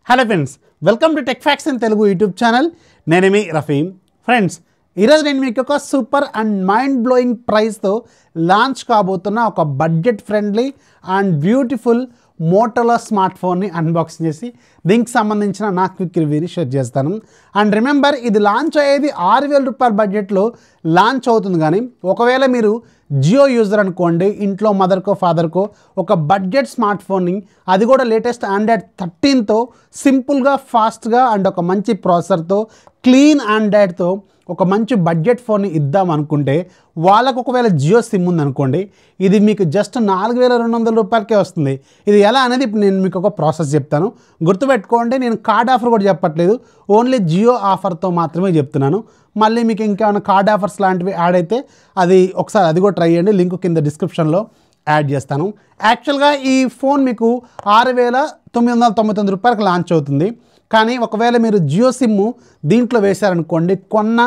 Hello friends, welcome to tech facts in Telugu YouTube channel. నేను మీ Rafeem. Friends, ఈరోజు నేను మీకు ఒక సూపర్ అండ్ మైండ్ బ్లోయింగ్ ప్రైస్తో లాంచ్ కాబోతున్న ఒక budget friendly and beautiful Motorola smart ఫోన్ని అన్బాక్సింగ్ చేసి దీనికి సంబంధించిన నా క్విక్ రివ్యూని షేర్ చేస్తాను. అండ్ రిమెంబర్, ఇది లాంచ్ అయ్యేది 6,000 రూపాయల బడ్జెట్లో లాంచ్ అవుతుంది. కానీ ఒకవేళ మీరు జియో యూజర్ అనుకోండి, ఇంట్లో మదర్కో ఫాదర్కో ఒక బడ్జెట్ స్మార్ట్ ఫోన్ని, అది కూడా లేటెస్ట్ ఆండ్రాయిడ్ 13తో సింపుల్గా ఫాస్ట్గా అండ్ ఒక మంచి ప్రాసెసర్తో క్లీన్ ఆండ్రాయిడ్తో ఒక మంచి బడ్జెట్ ఫోన్ని ఇద్దాం అనుకుంటే, వాళ్ళకు ఒకవేళ జియో సిమ్ ఉందనుకోండి, ఇది మీకు జస్ట్ 4,200 రూపాయలకే వస్తుంది. ఇది ఎలా అనేది ఇప్పుడు నేను మీకు ఒక ప్రాసెస్ చెప్తాను. గుర్తుపెట్టుకోండి, నేను కార్డ్ ఆఫర్ కూడా చెప్పట్లేదు, ఓన్లీ జియో ఆఫర్తో మాత్రమే చెప్తున్నాను. మళ్ళీ మీకు ఇంకేమైనా కార్డ్ ఆఫర్స్ లాంటివి యాడ్ అయితే అది ఒకసారి అది కూడా ట్రై చేయండి. లింక్ కింద డిస్క్రిప్షన్లో యాడ్ చేస్తాను. యాక్చువల్గా ఈ ఫోన్ మీకు 6,999 రూపాయలకు లాంచ్ అవుతుంది. కానీ ఒకవేళ మీరు జియో సిమ్ము దీంట్లో వేశారనుకోండి, కొన్న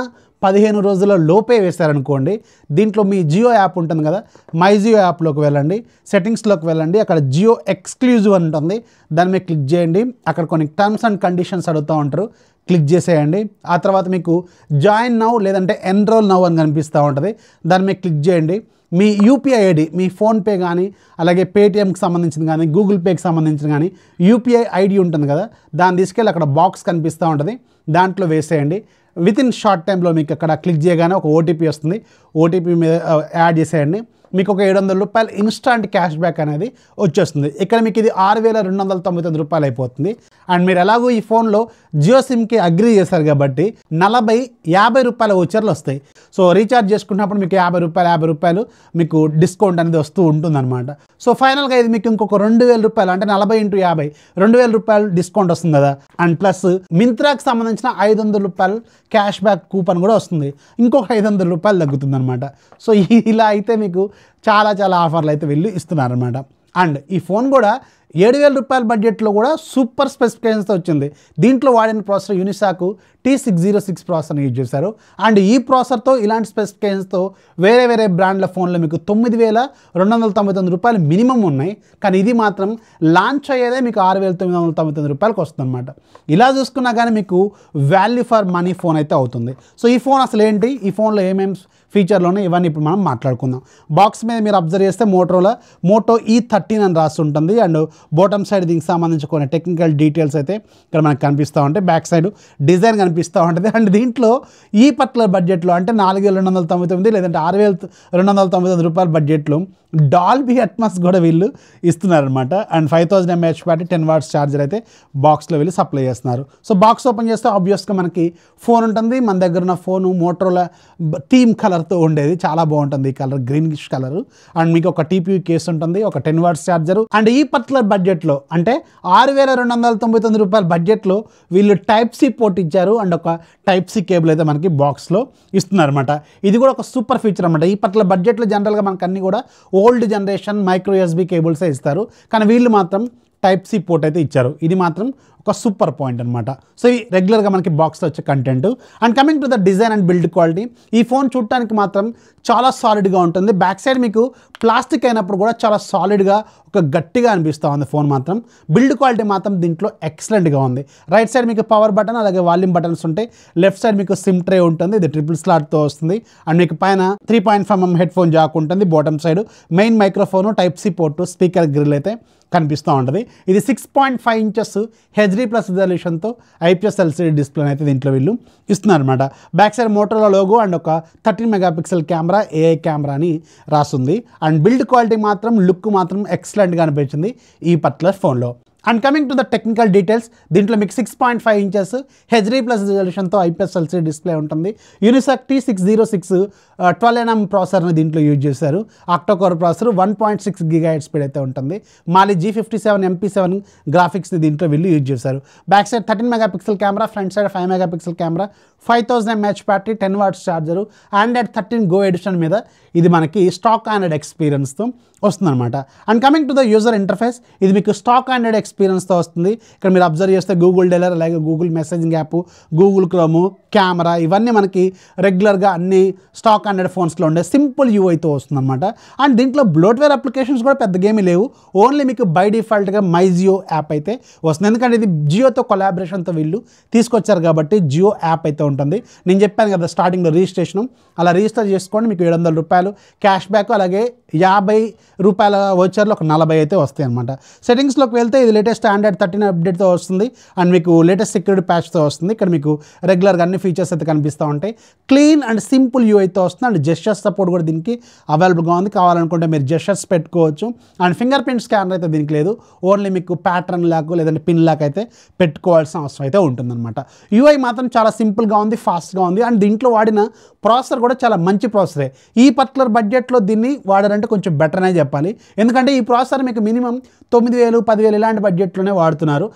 15 రోజుల లోపే వేశారనుకోండి, దీంట్లో మీ జియో యాప్ ఉంటుంది కదా, మై జియో యాప్లోకి వెళ్ళండి, సెట్టింగ్స్లోకి వెళ్ళండి, అక్కడ జియో ఎక్స్క్లూజివ్ అని ఉంటుంది, దాని మీద క్లిక్ చేయండి. అక్కడ కొన్ని టర్మ్స్ అండ్ కండిషన్స్ అడుగుతూ ఉంటారు, క్లిక్ చేసేయండి. ఆ తర్వాత మీకు జాయిన్ నౌ లేదంటే ఎన్రోల్ నౌ అని కనిపిస్తూ ఉంటుంది, దాని మీద క్లిక్ చేయండి. మీ యూపీఐ ఐడి, మీ ఫోన్పే కానీ అలాగే పేటిఎంకి సంబంధించింది కానీ గూగుల్ పేకి సంబంధించిన కానీ యూపీఐ ఐడి ఉంటుంది కదా, దాన్ని తీసుకెళ్ళి అక్కడ బాక్స్ కనిపిస్తూ ఉంటుంది, దాంట్లో వేసేయండి. విత్ ఇన్ షార్ట్ టైంలో మీకు అక్కడ క్లిక్ చేయగానే ఒక ఓటీపీ వస్తుంది, ఓటీపీ మీద యాడ్ చేసేయండి. మీకు ఒక 700 రూపాయలు ఇన్స్టాంట్ క్యాష్ బ్యాక్ అనేది వచ్చేస్తుంది. ఇక్కడ మీకు ఇది 6,299 రూపాయలు అయిపోతుంది. అండ్ మీరు ఎలాగో ఈ ఫోన్లో జియో సిమ్కి అగ్రీ చేశారు కాబట్టి 40-50 రూపాయల వోచర్లు వస్తాయి. సో రీఛార్జ్ చేసుకున్నప్పుడు మీకు 50 రూపాయలు మీకు డిస్కౌంట్ అనేది వస్తూ ఉంటుందన్నమాట. సో ఫైనల్గా ఇది మీకు ఇంకొక 2,000 రూపాయలు, అంటే 40 × 50 2,000 రూపాయలు డిస్కౌంట్ వస్తుంది కదా. అండ్ ప్లస్ మింత్రాకి సంబంధించిన 500 రూపాయలు క్యాష్ బ్యాక్ కూపన్ కూడా వస్తుంది, ఇంకొక 500 రూపాయలు తగ్గుతుంది అనమాట. సో ఇలా అయితే మీకు చాలా ఆఫర్లు అయితే వీళ్ళు ఇస్తున్నారనమాట. అండ్ ఈ ఫోన్ కూడా 7,000 రూపాయల బడ్జెట్లో కూడా సూపర్ స్పెసిఫికేషన్స్తో వచ్చింది. దీంట్లో వాడిన ప్రాసెసర్ యూనిసాకు T606 ప్రాసెసర్ని యూజ్ చేశారు. అండ్ ఈ ప్రాసెసర్తో ఇలాంటి స్పెసిఫికేషన్స్తో వేరే బ్రాండ్ల ఫోన్లో మీకు 9,299 రూపాయలు మినిమం ఉన్నాయి. కానీ ఇది మాత్రం లాంచ్ అయ్యేదే మీకు 6,999 రూపాయలకు వస్తుంది అనమాట. ఇలా చూసుకున్నా కానీ మీకు వాల్యూ ఫర్ మనీ ఫోన్ అయితే అవుతుంది. సో ఈ ఫోన్ అసలు ఏంటి, ఈ ఫోన్లో ఏమేమి ఫీచర్లోనే ఇవన్నీ ఇప్పుడు మనం మాట్లాడుకుందాం. బాక్స్ మీద మీరు అబ్జర్వ్ చేస్తే మోటో E13 అని రాసి ఉంటుంది. అండ్ బాటమ్ సైడ్ దీనికి సంబంధించి కొన్ని టెక్నికల్ డీటెయిల్స్ అయితే ఇక్కడ మనకు కనిపిస్తూ ఉంటాయి, బ్యాక్ సైడ్ డిజైన్ కనిపిస్తూ ఉంటుంది. అండ్ దీంట్లో ఈ పర్టికులర్ బడ్జెట్లో అంటే 4,299 లేదంటే 6,299 రూపాయల బడ్జెట్లో డాల్బీ అట్మాస్ కూడా వీళ్ళు ఇస్తున్నారనమాట. And 5000 mAh battery 10 watts charger అయితే బాక్స్లో వీళ్ళు సప్లై చేస్తున్నారు. సో బాక్స్ ఓపెన్ చేస్తే ఆబ్వియస్గా మనకి ఫోన్ ఉంటుంది. మన దగ్గర ఉన్న ఫోను మోటోలా థీమ్ కలర్తో ఉండేది, చాలా బాగుంటుంది ఈ కలర్, గ్రీనిష్ కలర్. అండ్ మీకు ఒక TPU కేస్ ఉంటుంది, ఒక 10 వాట్స్ ఛార్జరు. అండ్ ఈ పర్టికులర్ బడ్జెట్లో అంటే 6,299 రూపాయల బడ్జెట్లో వీళ్ళు Type-C పోర్ట్ ఇచ్చారు. అండ్ ఒక Type-C కేబుల్ అయితే మనకి బాక్స్లో ఇస్తున్నారన్నమాట. ఇది కూడా ఒక సూపర్ ఫీచర్ అనమాట. ఈ పర్టికులర్ బడ్జెట్లో జనరల్గా మనకు అన్నీ కూడా ఓల్డ్ జనరేషన్ మైక్రో USB కేబుల్సే ఇస్తారు, కానీ వీళ్ళు మాత్రం Type-C పోర్ట్ అయితే ఇచ్చారు. ఇది మాత్రం ఒక సూపర్ పాయింట్ అనమాట. సో ఈ రెగ్యులర్గా మనకి బాక్స్లో వచ్చే content. And coming to the design and build quality, ఈ ఫోన్ చూడటానికి మాత్రం చాలా సాలిడ్గా ఉంటుంది. బ్యాక్ సైడ్ మీకు ప్లాస్టిక్ అయినప్పుడు కూడా చాలా సాలిడ్గా ఒక గట్టిగా అనిపిస్తూ ఉంది ఫోన్ మాత్రం. బిల్డ్ క్వాలిటీ మాత్రం దీంట్లో ఎక్సలెంట్గా ఉంది. రైట్ సైడ్ మీకు పవర్ బటన్ అలాగే వాల్యూమ్ బటన్స్ ఉంటాయి. లెఫ్ట్ సైడ్ మీకు సిమ్ ట్రే ఉంటుంది, ఇది ట్రిపుల్ స్లాట్తో వస్తుంది. అండ్ మీకు పైన 3.5mm హెడ్ ఫోన్ జాక్ ఉంటుంది. Bottom side main microphone, Type-C port, speaker grille అయితే కనిపిస్తూ ఉంటుంది. ఇది 6.5 ఇంచెస్ HD+ రిజల్యూషన్తో IPS LCD డిస్ప్లే అయితే దీంట్లో వీళ్ళు ఇస్తున్నారన్నమాట. Back side Motorola logo and ఒక 13 మెగాపిక్సెల్ కెమెరా, AI కెమెరా అని రాస్తుంది. అండ్ బిల్డ్ క్వాలిటీ మాత్రం, లుక్ మాత్రం ఎక్సలెంట్గా అనిపించింది ఈ పర్టికులర్ ఫోన్లో. And coming to the technical details, దీంట్లో మీకు 6.5 ఇంచెస్ HD+ రిజల్యూషన్తో IPS LCD డిస్ప్లే ఉంటుంది. యూనిసాక్ T606 12nm ప్రాసెసర్ని దీంట్లో యూజ్ చేశారు. ఆక్టోకోర్ ప్రాసెసర్, 1.6 GHz స్పీడ్ అయితే ఉంటుంది. మాలి G57 MP7 గ్రాఫిక్స్ని దీంట్లో వీళ్ళు యూజ్ చేశారు. Back side 13 megapixel camera, front side 5 megapixel camera, 5000 mAh battery, 10 watts charger, Android 13 Go edition మీద ఇది మనకి స్టాక్ ఆండ్రాయిడ్ ఎక్స్పీరియన్స్తో వస్తుందన్నమాట. And coming to the user interface, ఇది మీకు స్టాక్ ఆండ్రాయిడ్ ఎక్స్పీరియన్స్తో వస్తుంది. ఇక్కడ మీరు అబ్జర్వ్ చేస్తే గూగుల్ డెలర్, అలాగే Google messaging app, Google Chrome, camera ఇవన్నీ మనకి రెగ్యులర్గా అన్ని స్టాక్ హండ్రెడ్ ఫోన్స్లో ఉండే సింపుల్ యూఐతో వస్తుంది అనమాట. అండ్ దీంట్లో బ్లోట్వేర్ అప్లికేషన్స్ కూడా పెద్ద గేమీ లేవు. ఓన్లీ మీకు బై డిఫాల్ట్గా మై జియో యాప్ అయితే వస్తుంది. ఎందుకంటే ఇది జియోతో కొలాబరేషన్తో వీళ్ళు తీసుకొచ్చారు కాబట్టి జియో యాప్ అయితే ఉంటుంది. నేను చెప్పాను కదా స్టార్టింగ్లో రిజిస్ట్రేషన్, అలా రిజిస్టర్ చేసుకోండి. మీకు 700 రూపాయలు క్యాష్ బ్యాక్, అలాగే 50 రూపాయల వోచర్లు ఒక 40 అయితే వస్తాయి అనమాట. సెట్టింగ్స్లోకి వెళ్తే ఇది లేటెస్ట్ ఆండ్రాయిడ్ 13 అప్డేట్తో వస్తుంది. అండ్ మీకు లేటెస్ట్ సెక్యూరిటీ ప్యాచ్తో వస్తుంది. ఇక్కడ మీకు రెగ్యులర్గా అన్ని ఫీచర్స్ అయితే కనిపిస్తూ ఉంటాయి. క్లీన్ అండ్ సింపుల్ యూఐతో వస్తుంది. అండ్ జెస్చర్స్ సపోర్ట్ కూడా దీనికి అవైలబుల్గా ఉంది. కావాలనుకుంటే మీరు జెస్చర్స్ పెట్టుకోవచ్చు. అండ్ ఫింగర్ ప్రింట్ స్కానర్ అయితే దీనికి లేదు. ఓన్లీ మీకు ప్యాటర్న్ లాక్ లేదంటే పిన్ లాక్ అయితే పెట్టుకోవాల్సిన అవసరం అయితే ఉంటుందన్నమాట. యూఐ మాత్రం చాలా సింపుల్గా ఉంది, ఫాస్ట్గా ఉంది. అండ్ దీంట్లో వాడిన ప్రాసెసర్ కూడా చాలా మంచి ప్రాసెసరే. ఈ పర్టికులర్ బడ్జెట్లో దీన్ని వాడారంటే కొంచెం బెటర్ అనే చెప్పాలి. ఎందుకంటే ఈ ప్రాసెసర్ మీకు మినిమం 9,000, 10,000 ఇలాంటి బడ్జెట్లోనే వాడుతున్నారు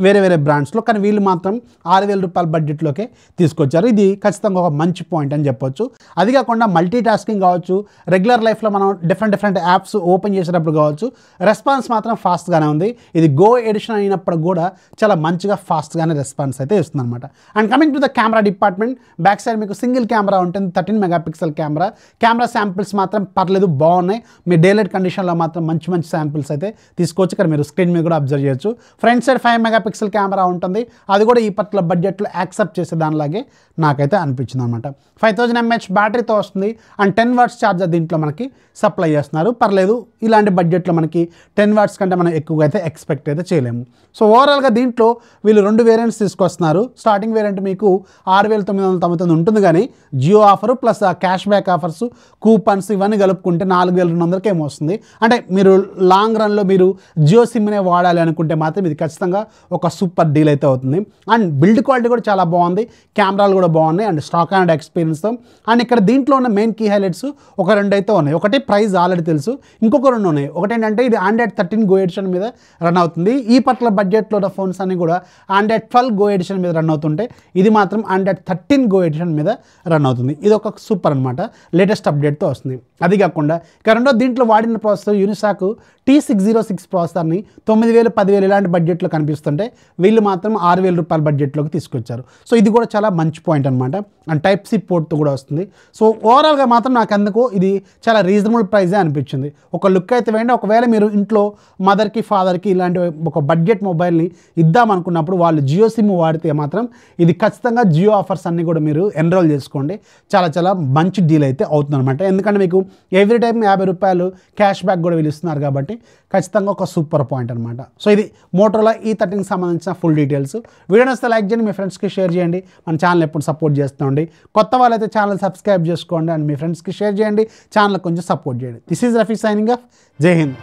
వేరే వేరే బ్రాండ్స్లో. కానీ వీళ్ళు మాత్రం 6,000 రూపాయల బడ్జెట్లోకే తీసుకొచ్చారు. ఇది ఖచ్చితంగా ఒక మంచి పాయింట్ అని చెప్పొచ్చు. అది కాకుండా మల్టీ టాస్కింగ్ కావచ్చు, రెగ్యులర్ లైఫ్లో మనం డిఫరెంట్ యాప్స్ ఓపెన్ చేసేటప్పుడు కావచ్చు, రెస్పాన్స్ మాత్రం ఫాస్ట్గానే ఉంది. ఇది గో ఎడిషన్ అయినప్పుడు కూడా చాలా మంచిగా ఫాస్ట్గానే రెస్పాన్స్ అయితే ఇస్తుంది అనమాట. And coming to the camera department, back side మీకు సింగిల్ కెమెరా ఉంటుంది, 13 మెగాపిక్సెల్ కెమెరా. కెమెరా శాంపిల్స్ మాత్రం పర్లేదు, బాగున్నాయి. మీ డే లైట్ కండిషన్లో మాత్రం మంచి మంచి శాంపిల్స్ అయితే తీసుకోవచ్చు. ఇక్కడ మీరు స్క్రీన్ మీద కూడా అబ్జర్వ్ చేయొచ్చు. ఫ్రంట్ సైడ్ 5 మెగాపిక్సెల్ కెమెరా ఉంటుంది. అది కూడా ఈ పర్టికులర్ బడ్జెట్లో యాక్సెప్ట్ చేసే దానిలాగే నాకైతే అనిపించింది అనమాట. 5000 mAh బ్యాటరీతో వస్తుంది. అండ్ 10 వాట్స్ ఛార్జర్ దీంట్లో మనకి సప్లై చేస్తున్నారు. పర్లేదు, ఇలాంటి బడ్జెట్లో మనకి 10 వాట్స్ కంటే మనం ఎక్కువగా అయితే ఎక్స్పెక్ట్ అయితే చేయలేము. సో ఓవరాల్గా దీంట్లో వీళ్ళు 2 వేరియంట్స్ తీసుకొస్తున్నారు. స్టార్టింగ్ వేరియంట్ మీకు 6,999 ఉంటుంది. కానీ జియో ఆఫర్ ప్లస్ ఆ క్యాష్ బ్యాక్ ఆఫర్స్, కూపన్స్ ఇవన్నీ కలుపుకుంటే 4,200కి ఏమో వస్తుంది. అంటే మీరు లాంగ్ రన్లో మీరు జియో సిమ్నే వాడాలి అనుకుంటే మాత్రం ఇది ఖచ్చితంగా ఒక సూపర్ డీల్ అయితే అవుతుంది. అండ్ బిల్డ్ క్వాలిటీ కూడా చాలా బాగుంది, కెమెరాలు కూడా బాగున్నాయి. అండ్ స్టాక్ అండ్ ఎక్స్పీరియన్స్తో. అండ్ ఇక్కడ దీంట్లో ఉన్న మెయిన్ కీ హైలైట్స్ ఒక 2 అయితే ఉన్నాయి. ఒకటి ప్రైస్ ఆల్రెడీ తెలుసు, ఇంకొక 2 ఉన్నాయి. ఒకటి ఏంటంటే ఇది ఆండ్రాయిడ్ 13 గో ఎడిషన్ మీద రన్ అవుతుంది. ఈ పర్టికులర్ బడ్జెట్లో ఉన్న ఫోన్స్ అన్ని కూడా ఆండ్రాయిడ్ 12 గో ఎడిషన్ మీద రన్ అవుతుంటే ఇది మాత్రం ఆండ్రాయిడ్ 13 గో ఎడిషన్ మీద రన్ అవుతుంది. ఇది ఒక సూపర్ అనమాట, లేటెస్ట్ అప్డేట్తో వస్తుంది. అది కాకుండా ఇక రెండో దీంట్లో వాడిన ప్రాసెసర్ యూనిసాక్ T606 ప్రాసెసర్ని 9,000, 10,000 ఇలాంటి బడ్జెట్లో కనిపిస్తుంటే వీళ్ళు మాత్రం 6,000 రూపాయల బడ్జెట్లోకి తీసుకొచ్చారు. సో ఇది కూడా చాలా మంచి పాయింట్ అనమాట. అండ్ టైప్ సి పోర్ట్తో కూడా వస్తుంది. సో ఓవరాల్గా మాత్రం నాకు ఎందుకో ఇది చాలా రీజనబుల్ ప్రైజే అనిపించింది. ఒక లుక్ అయితే వేయండి. ఒకవేళ మీరు ఇంట్లో మదర్కి, ఫాదర్కి ఇలాంటి ఒక బడ్జెట్ మొబైల్ని ఇద్దామనుకున్నప్పుడు వాళ్ళు జియో సిమ్ వాడితే మాత్రం ఇది ఖచ్చితంగా జియో ఆఫర్స్ అన్నీ కూడా మీరు ఎన్రోల్ చేసుకోండి. చాలా చాలా మంచి డీల్ అయితే అవుతుంది అనమాట. ఎందుకంటే మీకు ఎవ్రీ టైం 50 రూపాయలు క్యాష్ బ్యాక్ కూడా వీళ్ళు ఇస్తున్నారు కాబట్టి ఖచ్చితంగా ఒక సూపర్ పాయింట్ అనమాట. సో ఇది మోటోరోలా E13కి సంబంధించిన ఫుల్ డీటెయిల్స్. వీడియో నచ్చితే లైక్ చేయండి, మీ ఫ్రెండ్స్కి షేర్ చేయండి. మన ఛానల్ ఎప్పుడు సపోర్ట్ చేస్తుండండి. కొత్త వాళ్ళైతే ఛానల్ సబ్స్క్రైబ్ చేసుకోండి. అండ్ మీ ఫ్రెండ్స్కి షేర్ చేయండి, ఛానల్ కొంచెం సపోర్ట్ చేయండి. This is Rafi signing off. జై హింద్.